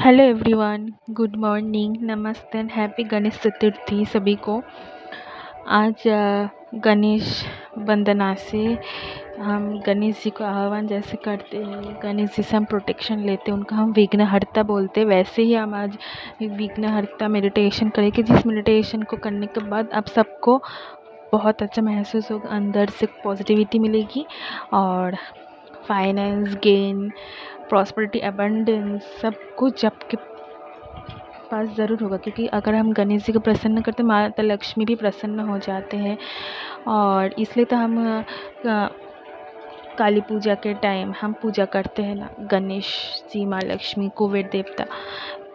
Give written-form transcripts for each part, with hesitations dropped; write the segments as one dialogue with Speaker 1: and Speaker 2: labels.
Speaker 1: Hello everyone, good morning, नमस्ते and happy Ganesh Chaturthi सभी को। आज गणेश वंदना से हम गणेश जी को आह्वान जैसे करते हैं, गणेश जी से हम प्रोटेक्शन लेते हैं, उनका हम विघ्नहर्ता बोलते हैं। वैसे ही हम आज विघ्नहर्ता मेडिटेशन करेंगे, जिस मेडिटेशन को करने के बाद आप सबको बहुत अच्छा महसूस होगा, अंदर से पॉजिटिविटी मिलेगी और फाइनेंस गेन, प्रॉस्पेरिटी, अबंडेंस सब कुछ आपके पास ज़रूर होगा। क्योंकि अगर हम गणेश जी को प्रसन्न करते हैं, माता लक्ष्मी भी प्रसन्न हो जाते हैं। और इसलिए तो हम काली पूजा के टाइम हम पूजा करते हैं ना, गणेश जी, माँ लक्ष्मी, कुबेर देवता।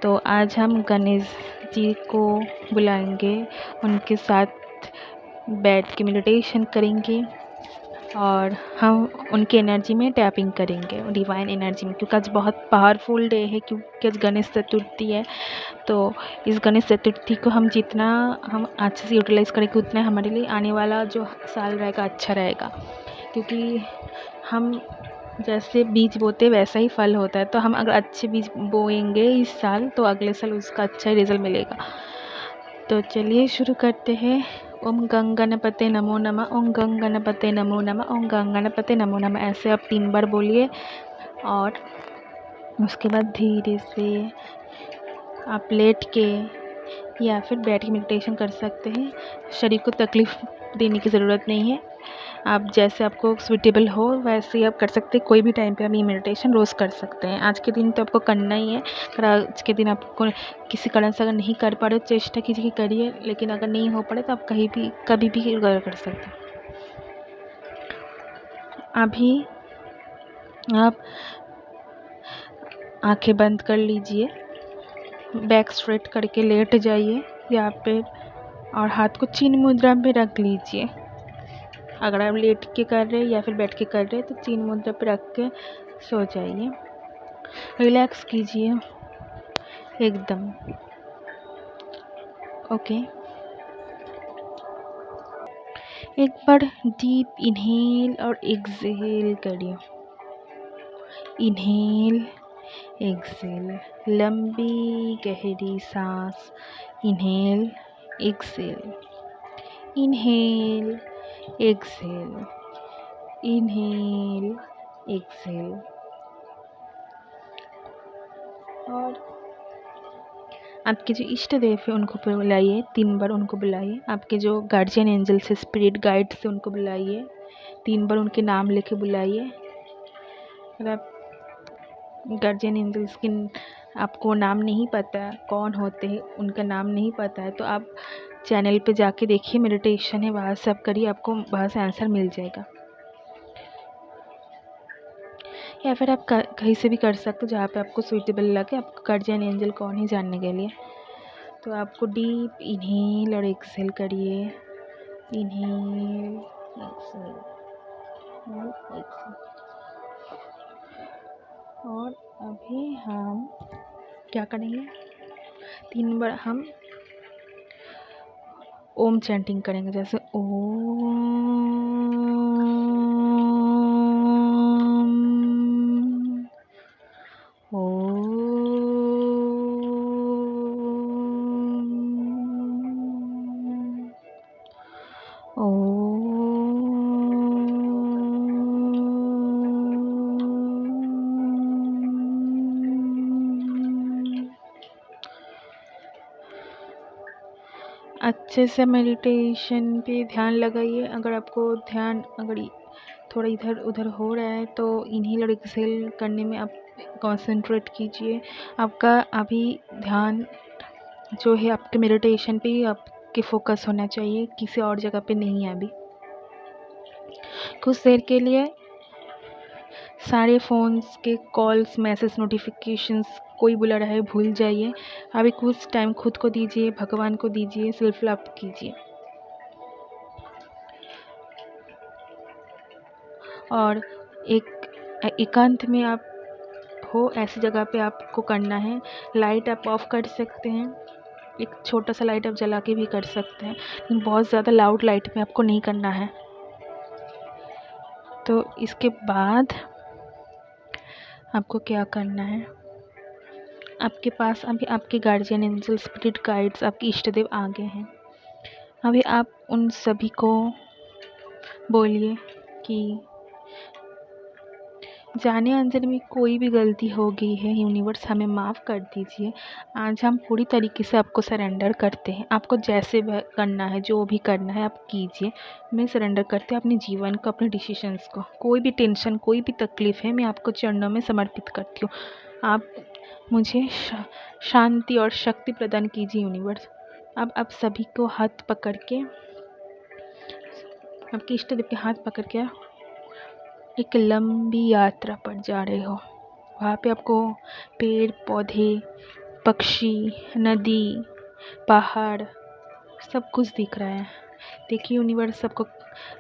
Speaker 1: तो आज हम गणेश जी को बुलाएंगे, उनके साथ बैठ के मेडिटेशन करेंगे और हम उनकी एनर्जी में टैपिंग करेंगे, डिवाइन एनर्जी में। क्योंकि आज बहुत पावरफुल डे है, क्योंकि आज गणेश चतुर्थी है। तो इस गणेश चतुर्थी को हम जितना हम अच्छे से यूटिलाइज़ करेंगे, उतना हमारे लिए आने वाला जो साल रहेगा अच्छा रहेगा। क्योंकि हम जैसे बीज बोते वैसा ही फल होता है। तो हम अगर अच्छे बीज बोएंगे इस साल, तो अगले साल उसका अच्छा ही रिजल्ट मिलेगा। तो चलिए शुरू करते हैं। ओम गंग गणपते नमो नमः, ओम गंग गणपते नमो नमः, ओम गंग गणपते नमो नमः। ऐसे आप 3 बार बोलिए और उसके बाद धीरे से आप लेट के या फिर बैठ के मेडिटेशन कर सकते हैं। शरीर को तकलीफ़ देने की ज़रूरत नहीं है। आप जैसे आपको सूटेबल हो वैसे ही आप कर सकते हैं। कोई भी टाइम पे आप ये मेडिटेशन रोज़ कर सकते हैं। आज के दिन तो आपको करना ही है। अगर आज के दिन आपको किसी कारण से अगर नहीं कर पा रहे हो, चेष्टा कीजिए कि करिए। लेकिन अगर नहीं हो पड़े तो आप कहीं भी कभी भी कर सकते हैं। अभी आप आंखें बंद कर लीजिए, बैक स्ट्रेट करके लेट जाइए यहाँ पे और हाथ को चिन्ह मुद्रा पे रख लीजिए। अगर आप लेट के कर रहे हैं या फिर बैठ के कर रहे हैं तो चिन्ह मुद्रा पे रख के सो जाइए। रिलैक्स कीजिए एकदम। ओके, एक बार डीप इनहेल और एक्सहेल करिए। इनहेल, एक्सहेल, लंबी गहरी सांस। Inhale, exhale, inhale, exhale, inhale, exhale. और आपके जो इष्ट देव है उनको बुलाइए, 3 बार उनको बुलाइए। आपके जो गार्जियन एंजल्स है, स्पिरिट गाइड से उनको बुलाइए, 3 बार उनके नाम लेके बुलाइए। अगर आप गार्जियन एंजल्स के आपको नाम नहीं पता कौन होते हैं, उनका नाम नहीं पता है, तो आप चैनल पे जाके देखिए, मेडिटेशन है, वहाँ से आप करिए, आपको वहाँ से आंसर मिल जाएगा। या फिर आप कहीं से भी कर सकते हो जहाँ पे आपको सूटेबल लगे, आपको गार्जियन एंजल कौन है जानने के लिए। तो आपको डीप इनहेल और एक्सहेल करिए। Inhale, exhale, exhale. और अभी हम क्या करेंगे, 3 बार हम ओम चैंटिंग करेंगे। जैसे ओम, अच्छे से मेडिटेशन पे ध्यान लगाइए। अगर आपको ध्यान थोड़ा इधर उधर हो रहा है तो इनहेल और एक्सहेल करने में आप कंसंट्रेट कीजिए। आपका अभी ध्यान जो है आपके मेडिटेशन पे ही आपके फोकस होना चाहिए, किसी और जगह पे नहीं है। अभी कुछ देर के लिए सारे फ़ोन्स के कॉल्स, मैसेज, नोटिफिकेशंस कोई बुला रहा है भूल जाइए। अभी कुछ टाइम खुद को दीजिए, भगवान को दीजिए, सेल्फ लव कीजिए। और एकांत में आप हो, ऐसी जगह पे आपको करना है। लाइट आप ऑफ कर सकते हैं, एक छोटा सा लाइट आप जला के भी कर सकते हैं, लेकिन बहुत ज़्यादा लाउड लाइट में आपको नहीं करना है। तो इसके बाद आपको क्या करना है, आपके पास अभी आपके गार्जियन एंजल स्पिरिट गाइड्स आपके इष्ट देव आ गए हैं। अभी आप उन सभी को बोलिए कि जाने अनजाने में कोई भी गलती हो गई है, यूनिवर्स हमें माफ़ कर दीजिए। आज हम पूरी तरीके से आपको सरेंडर करते हैं। आपको जैसे करना है, जो भी करना है आप कीजिए। मैं सरेंडर करती हूँ अपने जीवन को, अपने डिसीजंस को। कोई भी टेंशन, कोई भी तकलीफ़ है, मैं आपको चरणों में समर्पित करती हूँ। आप मुझे शांति और शक्ति प्रदान कीजिए यूनिवर्स। अब आप सभी को हाथ पकड़ के, आपके इष्ट देव के हाथ पकड़ के एक लंबी यात्रा पर जा रहे हो। वहाँ पे आपको पेड़ पौधे, पक्षी, नदी, पहाड़ सब कुछ दिख रहा है। देखिए यूनिवर्स आपको,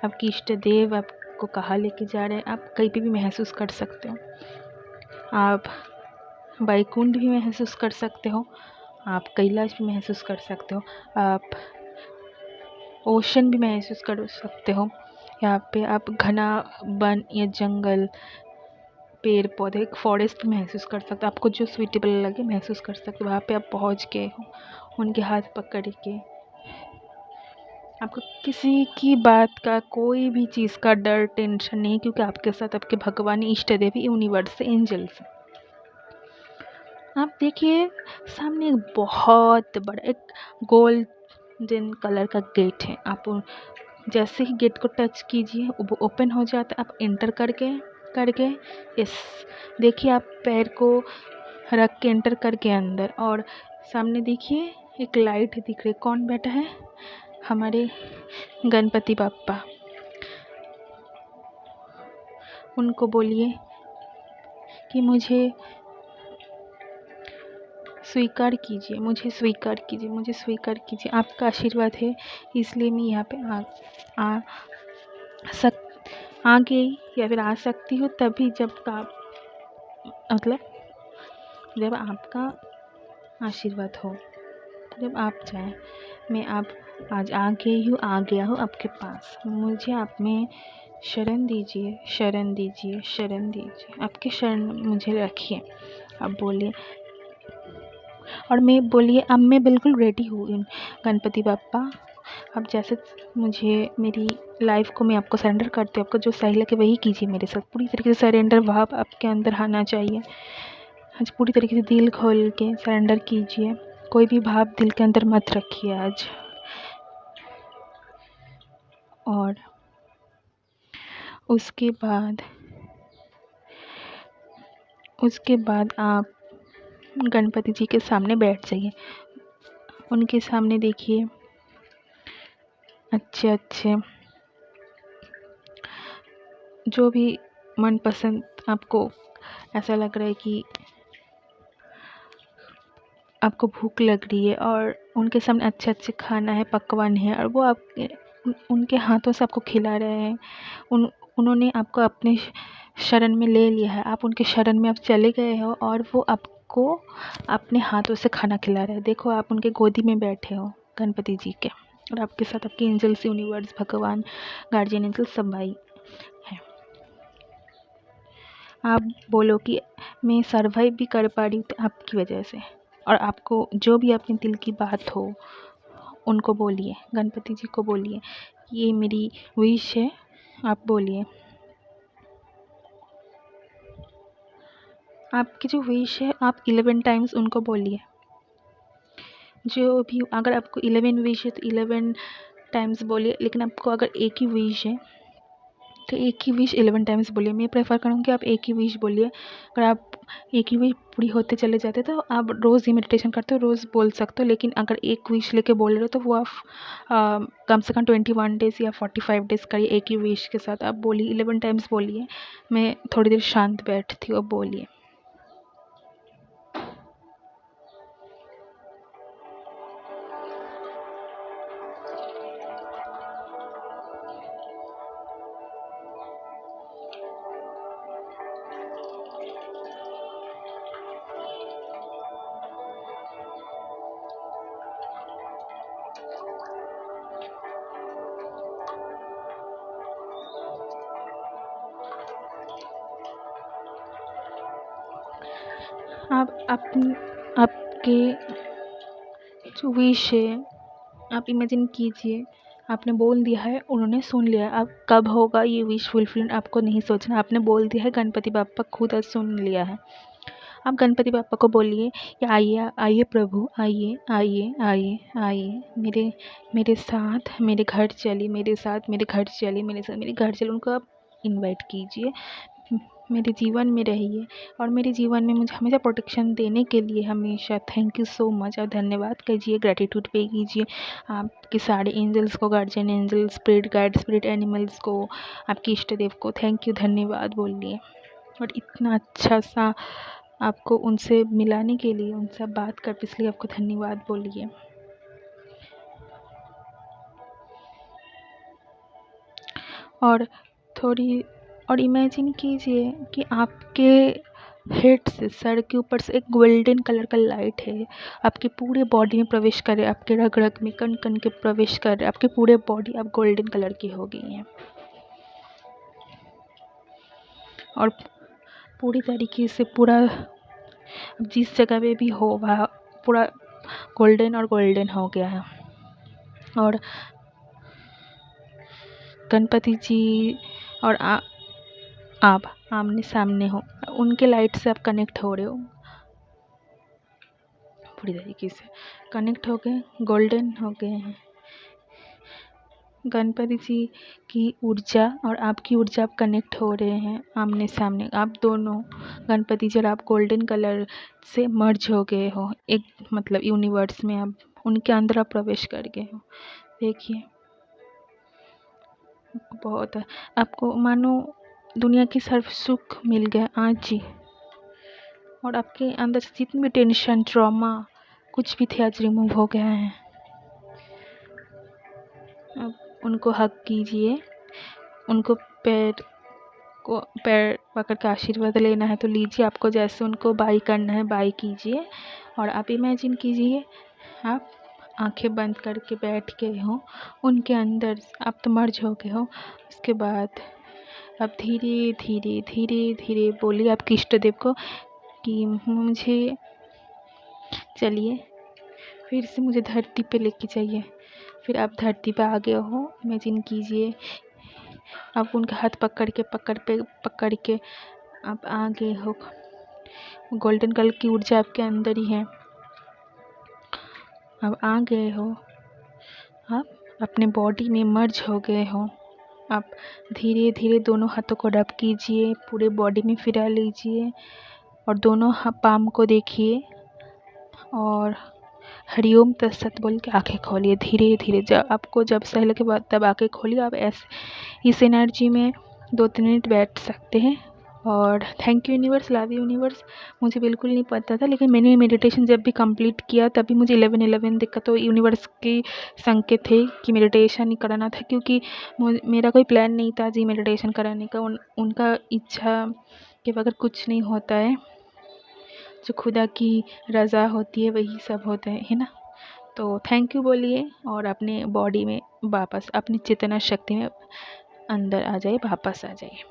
Speaker 1: आपकी इष्ट देव आपको कहाँ लेके जा रहे हैं, आप कहीं पे भी महसूस कर सकते हो। आप वैकुंठ भी महसूस कर सकते हो, आप कैलाश भी महसूस कर सकते हो, आप ओशन भी महसूस कर सकते हो। यहाँ पे आप घना वन या जंगल, पेड़ पौधे, एक फॉरेस्ट महसूस कर सकते हो। आपको जो स्वीटेबल लगे महसूस कर सकते हो। वहाँ पे आप पहुँच गए हो, उनके हाथ पकड़ के। आपको किसी की बात का, कोई भी चीज़ का डर, टेंशन नहीं, क्योंकि आपके साथ आपके भगवान, इष्ट देवी, यूनिवर्स, एंजल्स। आप देखिए सामने एक बहुत बड़ा एक गोल्डन कलर का गेट है। आप जैसे ही गेट को टच कीजिए वो ओपन हो जाता है। आप एंटर करके यस, देखिए आप पैर को रख के एंटर करके अंदर, और सामने देखिए एक लाइट दिख रही। कौन बैठा है? हमारे गणपति बाप्पा। उनको बोलिए कि मुझे स्वीकार कीजिए, मुझे स्वीकार कीजिए, मुझे स्वीकार कीजिए। आपका आशीर्वाद है, इसलिए मैं यहाँ पे आ गई या फिर आ सकती हूँ तभी जब आप, मतलब जब आपका आशीर्वाद हो, जब आप चाहें। मैं आप आज आ गई हूँ, आ गया हूँ आपके पास। मुझे आप में शरण दीजिए, शरण दीजिए, शरण दीजिए। आपके शरण मुझे रखिए। आप बोलिए, और मैं बोलिए अब मैं बिल्कुल रेडी हूँ गणपति बाप्पा। अब जैसे मुझे मेरी लाइफ को मैं आपको सरेंडर करती हूँ। आपको जो सही लगे वही कीजिए मेरे साथ। पूरी तरीके से सरेंडर भाव आपके अंदर आना चाहिए। आज पूरी तरीके से दिल खोल के सरेंडर कीजिए। कोई भी भाव दिल के अंदर मत रखिए आज। और उसके बाद आप गणपति जी के सामने बैठ जाइए। उनके सामने देखिए अच्छे अच्छे जो भी मनपसंद आपको ऐसा लग रहा है कि आपको भूख लग रही है, और उनके सामने अच्छे अच्छे खाना है, पकवान है, और वो आप उनके हाथों से आपको खिला रहे हैं। उन्होंने आपको अपने शरण में ले लिया है। आप उनके शरण में आप चले गए हो, और वो आपको अपने हाथों से खाना खिला रहे हैं। देखो आप उनके गोदी में बैठे हो गणपति जी के, और आपके साथ आपके एंजल्स, यूनिवर्स, भगवान, गार्जियन एंजल सब भाई हैं। आप बोलो कि मैं सर्वाइव भी कर पा रही हूँ आपकी वजह से। और आपको जो भी अपने दिल की बात हो उनको बोलिए, गणपति जी को बोलिए, ये मेरी विश है। आप बोलिए, आपकी जो विश है आप 11 टाइम्स उनको बोलिए। जो भी, अगर आपको 11 विश है तो 11 टाइम्स बोलिए। लेकिन आपको अगर एक ही विश है तो एक ही विश 11 टाइम्स बोलिए। मैं प्रेफर करूँगी आप एक ही विश बोलिए। अगर आप एक ही विश पूरी होते चले जाते तो आप रोज़ ही मेडिटेशन करते हो, रोज़ बोल सकते हो। लेकिन अगर एक विश लेके बोल रहे हो तो वो आप कम से कम 21 डेज़ या 45 डेज़ करिए एक ही विश के साथ। आप बोलिए, 11 टाइम्स बोलिए। मैं थोड़ी देर शांत बैठती हूँ, अब बोलिए। आप आपके जो विश है, आप इमेजिन कीजिए, आपने बोल दिया है, उन्होंने सुन लिया है। अब कब होगा ये विश फुलफिल आपको नहीं सोचना, आपने बोल दिया है, गणपति बाप्पा खुद आज सुन लिया है। आप गणपति बाप्पा को बोलिए कि आइए आइए प्रभु, आइए आइए आइए आइए मेरे साथ मेरे घर चलिए, मेरे साथ मेरे घर चलिए, मेरे साथ मेरे घर चलिए। उनको आप इनवाइट कीजिए, मेरे जीवन में रहिए और मेरे जीवन में मुझे हमेशा प्रोटेक्शन देने के लिए हमेशा थैंक यू सो मच और धन्यवाद कीजिए, ग्रैटिट्यूड पे कीजिए आपके सारे एंजल्स को, guardian angel, spirit guide, spirit animals को, आपके इष्ट देव को थैंक यू धन्यवाद बोलिए। और इतना अच्छा सा आपको उनसे मिलाने के लिए, उनसे बात कर इसलिए आपको धन्यवाद बोलिए। और थोड़ी और इमेजिन कीजिए कि आपके हेड से, सर के ऊपर से एक गोल्डन कलर का लाइट है, आपके पूरे बॉडी में प्रवेश कर रहे, आपके रग रग में कण कण के प्रवेश कर रहे, आपके पूरे बॉडी अब गोल्डन कलर की हो गई है और पूरी तरीके से पूरा जिस जगह पे भी हो वहाँ पूरा गोल्डन और गोल्डन हो गया है। और गणपति जी और आप आमने सामने हो, उनके लाइट से आप कनेक्ट हो रहे हो, पूरी तरीके से कनेक्ट हो गए, गोल्डन हो गए हैं। गणपति जी की ऊर्जा और आपकी ऊर्जा आप कनेक्ट हो रहे हैं आमने सामने, आप दोनों गणपति जी और आप गोल्डन कलर से मर्ज हो गए हो, एक मतलब यूनिवर्स में आप उनके अंदर आप प्रवेश कर गए हो। देखिए बहुत आपको मानो दुनिया की सर्व सुख मिल गया आज जी, और आपके अंदर से जितनी भी टेंशन, ट्रॉमा कुछ भी थे आज रिमूव हो गया है। अब उनको हक कीजिए, उनको पैर पकड़ के आशीर्वाद लेना है तो लीजिए, आपको जैसे उनको बाई करना है बाई कीजिए। और आप इमेजिन कीजिए आप आंखें बंद करके बैठ गए हो उनके अंदर, आप तो मर्ज हो गए हो। उसके बाद आप धीरे धीरे धीरे धीरे बोलिए आपके इष्ट देव को कि मुझे चलिए फिर से मुझे धरती पे लेके जाइए। फिर आप धरती पे आ गए हो, इमेजिन कीजिए आप उनका हाथ पकड़ के आप आ गए हो, गोल्डन कलर की ऊर्जा आपके अंदर ही है, आप आ गए हो, आप अपने बॉडी में मर्ज हो गए हो। आप धीरे धीरे दोनों हाथों को रब कीजिए, पूरे बॉडी में फिरा लीजिए और दोनों पाम को देखिए और हरिओम तत्सत बोल के आंखें खोलिए धीरे धीरे। जब आपको जब सही लगे बाद तब आंखें खोलिए। आप ऐसे इस एनर्जी में 2-3 मिनट बैठ सकते हैं। और thank you universe, love you universe. मुझे बिल्कुल नहीं पता था, लेकिन मैंने मेडिटेशन जब भी कंप्लीट किया तभी मुझे 11-11 दिखा, तो यूनिवर्स के संकेत थे कि मेडिटेशन ही कराना था, क्योंकि मेरा कोई प्लान नहीं था जी मेडिटेशन कराने का। उनका इच्छा के बगैर कुछ नहीं होता है, जो खुदा की रज़ा होती है वही सब होता है ना। तो थैंक यू बोलिए और अपने बॉडी में वापस अपनी चेतना शक्ति में अंदर आ जाइए, वापस आ जाइए।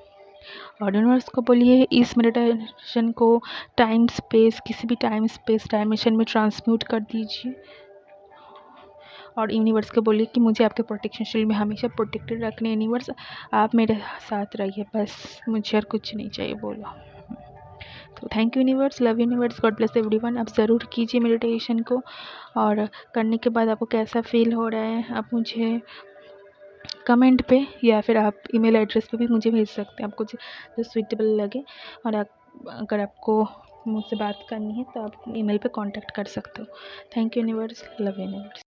Speaker 1: और यूनिवर्स को बोलिए इस मेडिटेशन को टाइम स्पेस, किसी भी टाइम स्पेस डायमेंशन में ट्रांसम्यूट कर दीजिए। और यूनिवर्स को बोलिए कि मुझे आपके प्रोटेक्शन शील्ड में हमेशा प्रोटेक्टेड रखने, यूनिवर्स आप मेरे साथ रहिए, बस मुझे और कुछ नहीं चाहिए बोलो। तो thank you universe, love universe, God bless everyone. आप ज़रूर कीजिए मेडिटेशन को, और करने के बाद आपको कैसा फील हो रहा है आप मुझे कमेंट पे या फिर आप ईमेल एड्रेस पे भी मुझे भेज सकते हैं, आपको जो सूटेबल लगे। और अगर आपको मुझसे बात करनी है तो आप ईमेल पे कांटेक्ट कर सकते हो। Thank you universe, love universe.